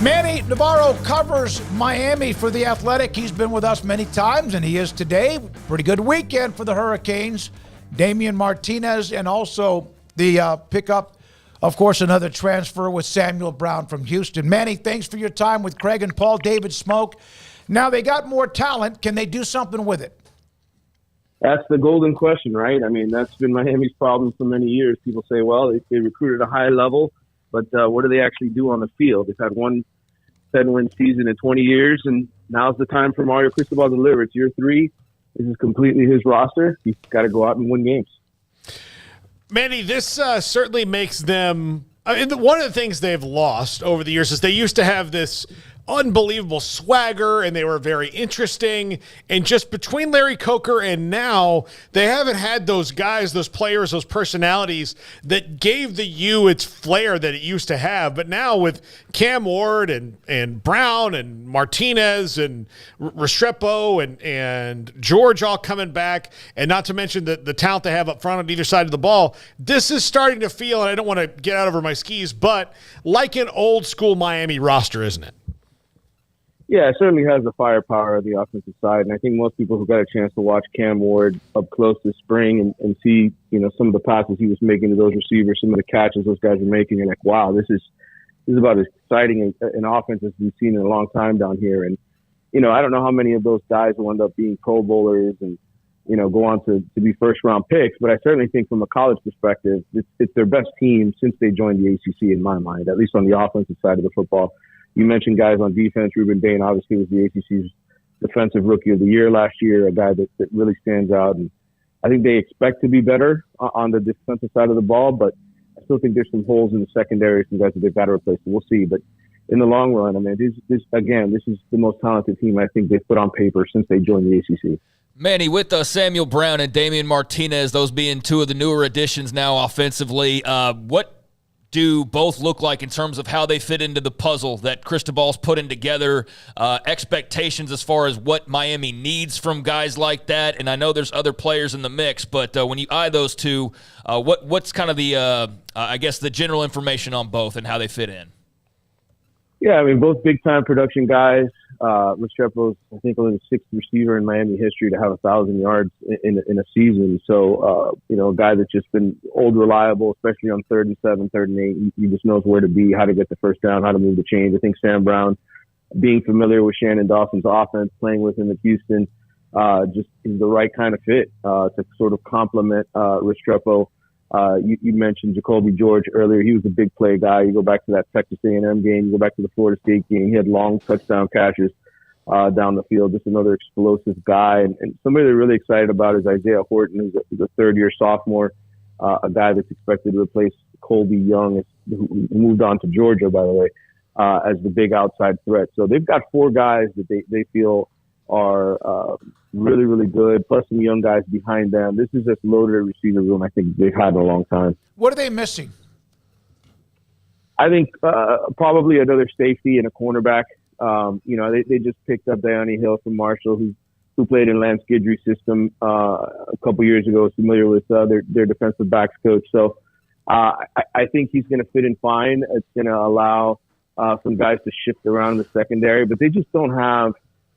Manny Navarro covers Miami for The Athletic. He's been with us many times, and he is today. Pretty good weekend for the Hurricanes. Damian Martinez, and also the pickup, of course, another transfer with Samuel Brown from Houston. Manny, thanks for your time with Craig and Paul. David Smoak. Now they got more talent. Can they do something with it? That's the golden question, right? I mean, that's been Miami's problem for many years. People say, well, they recruited at a high level, but what do they actually do on the field? They've had one 7-win season in 20 years, and now's the time for Mario Cristobal to deliver. It's year 3. This is completely his roster. He's got to go out and win games. Manny, this certainly makes them one of the things they've lost over the years is they used to have this unbelievable swagger, and they were very interesting. And just between Larry Coker and now, they haven't had those guys, those players, those personalities that gave the U its flair that it used to have. But now with Cam Ward and Brown and Martinez and Restrepo and George all coming back, and not to mention the talent they have up front on either side of the ball, this is starting to feel, and I don't want to get out over my skis, but like an old school Miami roster, isn't it? Yeah, it certainly has the firepower on the offensive side, and I think most people who got a chance to watch Cam Ward up close this spring and see, some of the passes he was making to those receivers, some of the catches those guys were making, and like, wow, this is about as exciting an offense as we've seen in a long time down here. And I don't know how many of those guys will end up being Pro Bowlers and go on to be first round picks, but I certainly think from a college perspective, it's their best team since they joined the ACC in my mind, at least on the offensive side of the football. You mentioned guys on defense. Ruben Bain obviously was the ACC's Defensive Rookie of the Year last year, a guy that really stands out. And I think they expect to be better on the defensive side of the ball, but I still think there's some holes in the secondary, some guys that they've got to replace. So we'll see. But in the long run, I mean, this is the most talented team I think they've put on paper since they joined the ACC. Manny, with Samuel Brown and Damian Martinez, those being two of the newer additions now offensively, what do both look like in terms of how they fit into the puzzle that Cristobal's putting together, expectations as far as what Miami needs from guys like that? And I know there's other players in the mix, but when you eye those two, what's kind of the, I guess, the general information on both and how they fit in? Yeah, I mean, both big-time production guys. Restrepo's, I think, only the sixth receiver in Miami history to have 1,000 yards in a season. So, a guy that's just been old reliable, especially on 3rd and 7, 3rd and 8. He just knows where to be, how to get the first down, how to move the chains. I think Sam Brown, being familiar with Shannon Dawson's offense, playing with him at Houston, just is the right kind of fit to sort of complement Restrepo. You mentioned Jacoby George earlier. He was a big play guy. You go back to that Texas A&M game, you go back to the Florida State game. He had long touchdown catches down the field. Just another explosive guy. And somebody they're really excited about is Isaiah Horton, who's a third-year sophomore, a guy that's expected to replace Colby Young, who moved on to Georgia, by the way, as the big outside threat. So they've got 4 guys that they feel are really, really good, plus some young guys behind them. This is as loaded a receiver room I think they've had in a long time. What are they missing? I think probably another safety and a cornerback. They just picked up Dione Hill from Marshall, who played in Lance Guidry's system a couple years ago, is familiar with their defensive backs coach. So I think he's going to fit in fine. It's going to allow some guys to shift around in the secondary, but they just don't have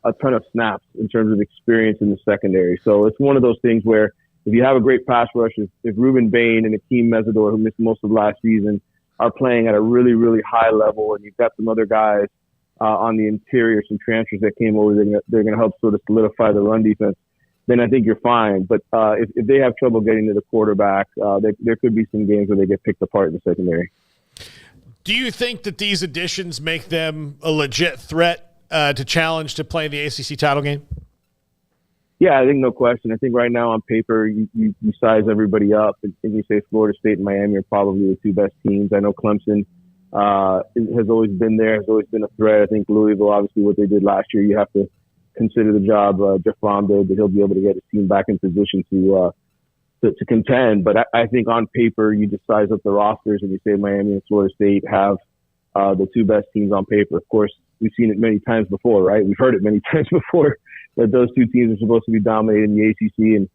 a ton of snaps in terms of experience in the secondary. So it's one of those things where if you have a great pass rush, if Ruben Bain and Akeem Mesidor, who missed most of last season, are playing at a really, really high level, and you've got some other guys on the interior, some transfers that came over, they're going to help sort of solidify the run defense, then I think you're fine. But if they have trouble getting to the quarterback, there could be some games where they get picked apart in the secondary. Do you think that these additions make them a legit threat to challenge to play the ACC title game? Yeah, I think no question. I think right now on paper, you size everybody up and you say Florida State and Miami are probably the 2 best teams. I know Clemson has always been there, has always been a threat. I think Louisville, obviously what they did last year, you have to consider the job Jeff Fromm did, that he'll be able to get his team back in position to contend. But I think on paper, you just size up the rosters and you say Miami and Florida State have the 2 best teams on paper. Of course, we've seen it many times before, right? We've heard it many times before that those 2 teams are supposed to be dominating the ACC, and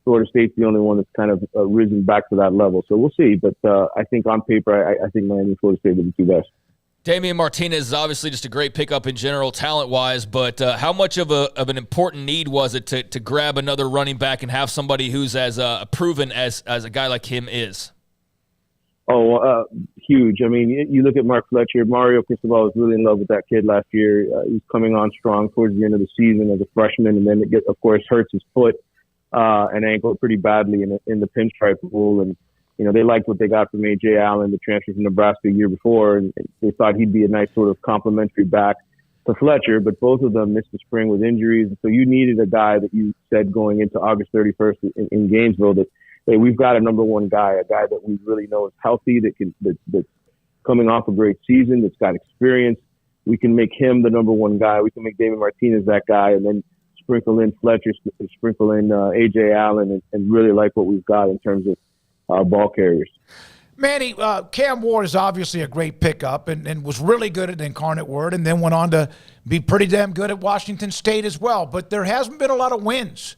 Florida State's the only one that's kind of risen back to that level. So we'll see. But I think on paper, I think Miami and Florida State are the 2 best. Damian Martinez is obviously just a great pickup in general, talent-wise, but how much of an important need was it to grab another running back and have somebody who's as proven as a guy like him is? Oh, huge. I mean, you look at Mark Fletcher. Mario Cristobal was really in love with that kid last year. He's coming on strong towards the end of the season as a freshman, and then of course, hurts his foot and ankle pretty badly in the pinstripe rule. And they liked what they got from A.J. Allen, the transfer from Nebraska a year before, and they thought he'd be a nice sort of complementary back to Fletcher. But both of them missed the spring with injuries, and so you needed a guy that you said going into August 31st in Gainesville that, hey, we've got a number one guy, a guy that we really know is healthy, that's coming off a great season, that's got experience. We can make him the number one guy. We can make David Martinez that guy, and then sprinkle in Fletcher, sprinkle in A.J. Allen, and really like what we've got in terms of ball carriers. Manny, Cam Ward is obviously a great pickup and was really good at Incarnate Word, and then went on to be pretty damn good at Washington State as well. But there hasn't been a lot of wins.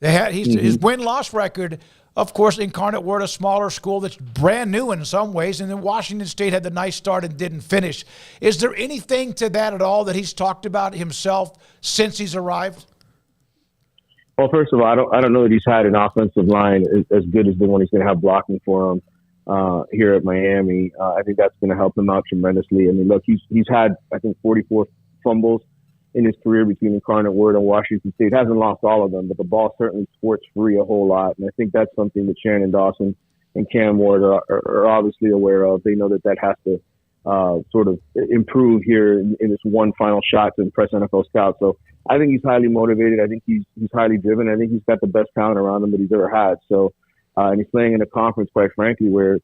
His win-loss record, of course, Incarnate Word, a smaller school that's brand new in some ways, and then Washington State had the nice start and didn't finish. Is there anything to that at all that he's talked about himself since he's arrived? Well, first of all, I don't know that he's had an offensive line as good as the one he's going to have blocking for him here at Miami. I think that's going to help him out tremendously. I mean, look, he's had, I think, 44 fumbles in his career between Incarnate Word and Washington State. Hasn't lost all of them, but the ball certainly sports free a whole lot. And I think that's something that Shannon Dawson and Cam Ward are obviously aware of. They know that has to sort of improve here in this one final shot to impress NFL scouts. So I think he's highly motivated. I think he's highly driven. I think he's got the best talent around him that he's ever had. So, and he's playing in a conference, quite frankly, where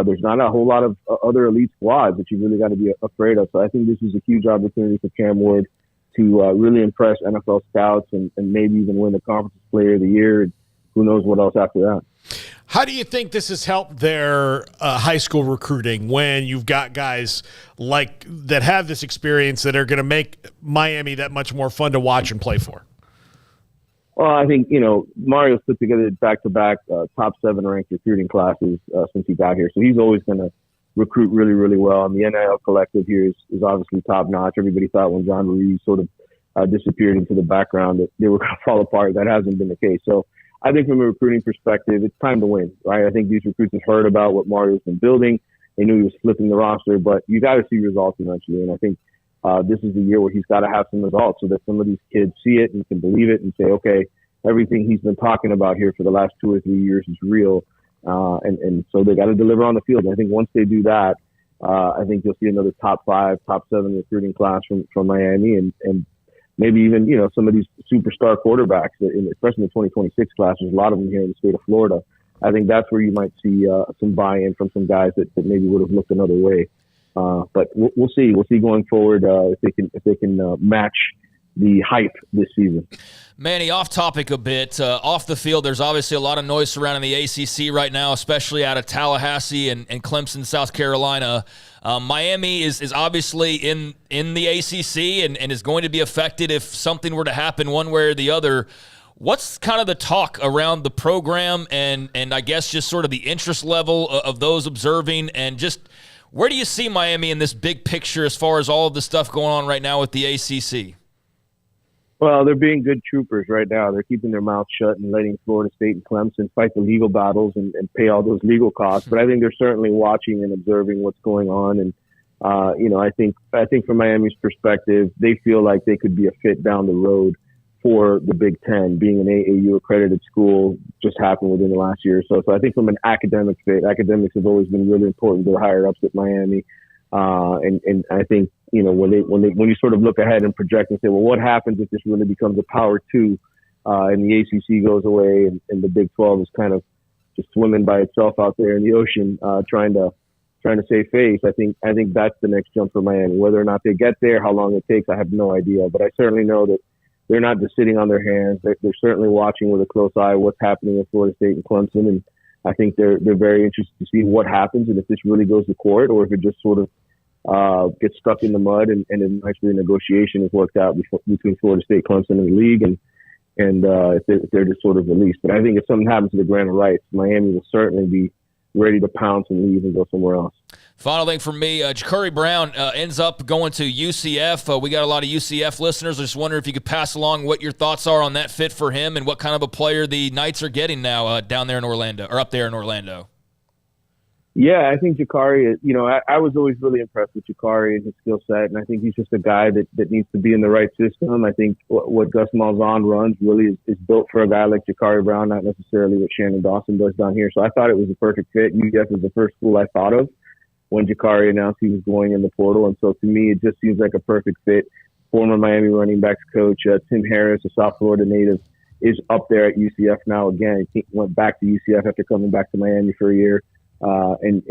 there's not a whole lot of other elite squads that you really got to be afraid of. So I think this is a huge opportunity for Cam Ward to really impress NFL scouts and maybe even win the Conference Player of the Year. And who knows what else after that. How do you think this has helped their high school recruiting when you've got guys like that have this experience that are going to make Miami that much more fun to watch and play for? Well, I think, Mario's put together back-to-back top 7 ranked recruiting classes since he got here. So he's always going to recruit really, really well. And the NIL collective here is obviously top-notch. Everybody thought when John Ruiz sort of disappeared into the background that they were going to fall apart. That hasn't been the case. So I think from a recruiting perspective, it's time to win, right? I think these recruits have heard about what Mario's been building. They knew he was flipping the roster, but you got to see results eventually. And I think this is the year where he's got to have some results so that some of these kids see it and can believe it and say, okay, everything he's been talking about here for the last 2 or 3 years is real. And so they got to deliver on the field. And I think once they do that, I think you'll see another top 5, top 7 recruiting class from Miami and maybe even, some of these superstar quarterbacks, especially in the 2026 class. There's a lot of them here in the state of Florida. I think that's where you might see some buy-in from some guys that maybe would have looked another way. But we'll see. We'll see going forward if they can match the hype this season. Manny, off topic a bit. Off the field, there's obviously a lot of noise surrounding the ACC right now, especially out of Tallahassee and Clemson, South Carolina. Miami is obviously in the ACC and is going to be affected if something were to happen one way or the other. What's kind of the talk around the program and I guess just sort of the interest level of those observing, and just where do you see Miami in this big picture as far as all of the stuff going on right now with the ACC? Well, they're being good troopers right now. They're keeping their mouths shut and letting Florida State and Clemson fight the legal battles and pay all those legal costs. But I think they're certainly watching and observing what's going on. And, I think from Miami's perspective, they feel like they could be a fit down the road for the Big Ten. Being an AAU accredited school just happened within the last year or so. So I think from an academic fit, academics have always been really important to the higher ups at Miami. And I think, when you sort of look ahead and project and say, well, what happens if this really becomes a power 2 and the ACC goes away and the Big 12 is kind of just swimming by itself out there in the ocean, trying to save face. I think that's the next jump for Miami. Whether or not they get there, how long it takes, I have no idea. But I certainly know that they're not just sitting on their hands. They're certainly watching with a close eye what's happening in Florida State and Clemson. And I think they're very interested to see what happens and if this really goes to court or if it just sort of gets stuck in the mud and eventually a negotiation is worked out between Florida State, Clemson, and the league, and if they're just sort of released. But I think if something happens to the grant of rights, Miami will certainly be ready to pounce and leave and go somewhere else. Final thing for me, Ja'Cory Brown ends up going to UCF. We got a lot of UCF listeners. I just wonder if you could pass along what your thoughts are on that fit for him and what kind of a player the Knights are getting now down there in Orlando, or up there in Orlando. Yeah, I think Ja'Cory, I was always really impressed with Ja'Cory and his skill set, and I think he's just a guy that needs to be in the right system. I think what Gus Malzahn runs really is built for a guy like Ja'Cory Brown, not necessarily what Shannon Dawson does down here. So I thought it was a perfect fit. UCF was the first school I thought of when Ja'Cory announced he was going in the portal, and so to me, it just seems like a perfect fit. Former Miami running backs coach Tim Harris, a South Florida native, is up there at UCF now again. He went back to UCF after coming back to Miami for a year. And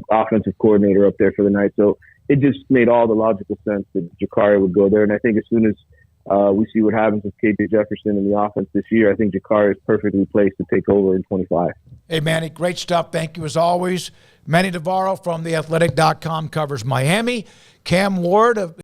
offensive coordinator up there for the Knights. So it just made all the logical sense that Ja'Cory would go there. And I think as soon as we see what happens with KJ Jefferson in the offense this year, I think Ja'Cory is perfectly placed to take over in 25. Hey, Manny, great stuff. Thank you as always. Manny Navarro from theathletic.com covers Miami. Cam Ward of